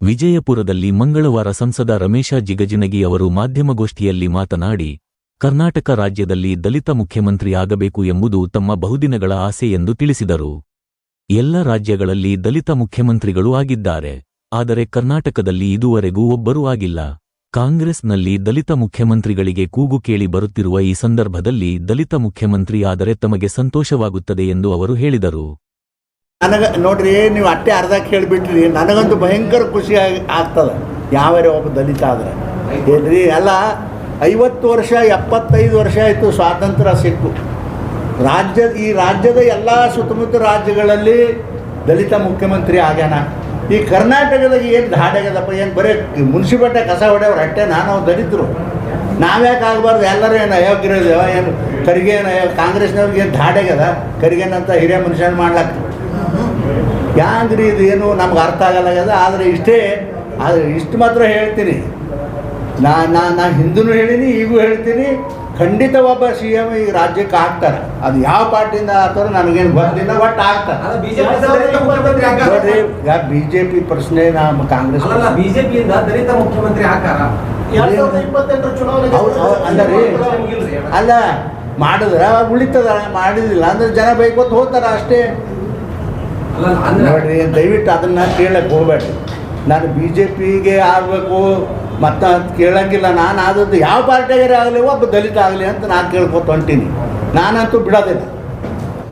ವಿಜಯಪುರದಲ್ಲಿ ಮಂಗಳವಾರ ಸಂಸದ ರಮೇಶ ಜಿಗಜಿಣಗಿ ಅವರು ಮಾಧ್ಯಮಗೋಷ್ಠಿಯಲ್ಲಿ ಮಾತನಾಡಿ, ಕರ್ನಾಟಕ ರಾಜ್ಯದಲ್ಲಿ ದಲಿತ ಮುಖ್ಯಮಂತ್ರಿ ಆಗಬೇಕು ಎಂಬುದು ತಮ್ಮ ಬಹುದಿನಗಳ ಆಸೆ ಎಂದು ತಿಳಿಸಿದರು. ಎಲ್ಲ ರಾಜ್ಯಗಳಲ್ಲಿ ದಲಿತ ಮುಖ್ಯಮಂತ್ರಿಗಳು ಆಗಿದ್ದಾರೆ. ಆದರೆ ಕರ್ನಾಟಕದಲ್ಲಿ ಇದುವರೆಗೂ ಒಬ್ಬರೂ ಆಗಿಲ್ಲ. ಕಾಂಗ್ರೆಸ್ನಲ್ಲಿ ದಲಿತ ಮುಖ್ಯಮಂತ್ರಿಗಳಿಗೆ ಕೂಗು ಕೇಳಿ ಬರುತ್ತಿರುವ ಈ ಸಂದರ್ಭದಲ್ಲಿ ದಲಿತ ಮುಖ್ಯಮಂತ್ರಿ ಆದರೆ ತಮಗೆ ಸಂತೋಷವಾಗುತ್ತದೆ ಎಂದು ಅವರು ಹೇಳಿದರು. ನೋಡ್ರಿ, ನೀವು ಅಟ್ಟೆ ಅರ್ಧಕ್ಕೆ ಹೇಳಿಬಿಟ್ರಿ. ನನಗಂತೂ ಭಯಂಕರ ಖುಷಿ ಆಗ್ತದೆ ಯಾವರೇ ಒಬ್ಬ ದಲಿತ ಆದರೆ. ಏನ್ರಿ, ಎಲ್ಲ 50 ವರ್ಷ 75 ವರ್ಷ ಆಯಿತು ಸ್ವಾತಂತ್ರ್ಯ ಸಿಕ್ಕು. ಈ ರಾಜ್ಯದ ಎಲ್ಲ ಸುತ್ತಮುತ್ತ ರಾಜ್ಯಗಳಲ್ಲಿ ದಲಿತ ಮುಖ್ಯಮಂತ್ರಿ ಆಗ್ಯಾನ. ಈ ಕರ್ನಾಟಕದಾಗ ಏನು ಧಾಡ್ಯಾಗದಪ್ಪ, ಏನು ಬರೀ ಮುನ್ಸಿಪಾಲ್ಟಿ ಕಸ ಹೊಡೆಯವ್ರು ಅಟ್ಟೆ ನಾವು ದಲಿತರು. ನಾವ್ಯಾಕೆ ಆಗಬಾರ್ದು? ಎಲ್ಲರೂ ಏನು ಅಯೋಗ್ಯರದೇವ, ಏನು ಕರಿಗೇನು ಕಾಂಗ್ರೆಸ್ನವ್ರಿಗೆ ಏನು ಧಾಡ್ಯಾಗದ ಕರಿಗೇನಂತ ಹಿರಿಯ ಮನುಷ್ಯನ ಮಾಡ್ಲಾಕ ಹ್ಯಾಂಗ್ರಿ ಇದು? ಏನು ನಮ್ಗೆ ಅರ್ಥ ಆಗಲ್ಲಾಗದ. ಆದರೆ ಇಷ್ಟು ಮಾತ್ರ ಹೇಳ್ತೀನಿ, ನಾ ಹಿಂದೂ ಹೇಳೀನಿ, ಈಗೂ ಹೇಳ್ತೀನಿ, ಖಂಡಿತ ಒಬ್ಬ CM ಈ ರಾಜ್ಯಕ್ಕೆ ಆಗ್ತಾರೆ. ಅದು ಯಾವ ಪಾರ್ಟಿಯಿಂದ ಆಗ್ತಾರೋ ನನಗೇನು ಗೊತ್ತಿಲ್ಲ, ಒಟ್ಟು ಆಗ್ತಾರೆ. ನೋಡ್ರಿ, ಈಗ BJP ಪ್ರಶ್ನೆ, ನಮ್ಮ ಕಾಂಗ್ರೆಸ್ ಬಿಜೆಪಿಯಿಂದ ದಲಿತ ಮುಖ್ಯಮಂತ್ರಿ ಆಕಾರ ಅಲ್ಲ ಮಾಡಿದ್ರ ಉಳಿತದ, ಮಾಡಿದಿಲ್ಲ ಅಂದ್ರೆ ಜನ ಬೈಕೋತ ಹೋಗ್ತಾರ ಅಷ್ಟೇ. ನೋಡ್ರಿ, ದಯವಿಟ್ಟು ಅದನ್ನ ಕೇಳಕ್ಕೆ ಹೋಗ್ಬೇಡ್ರಿ. ನಾನು BJPಗೆ ಆಗಬೇಕು ಮತ್ತು ಕೇಳಂಗಿಲ್ಲ. ನಾನು ಆದದ್ದು ಯಾವ ಪಾರ್ಟಿಯಾಗೇ ಆಗಲಿ, ಒಬ್ಬ ದಲಿತ ಆಗಲಿ ಅಂತ ನಾನು ಕೇಳ್ಕೊತ ಹೊಂಟೀನಿ. ನಾನಂತೂ ಬಿಡೋದಿಲ್ಲ.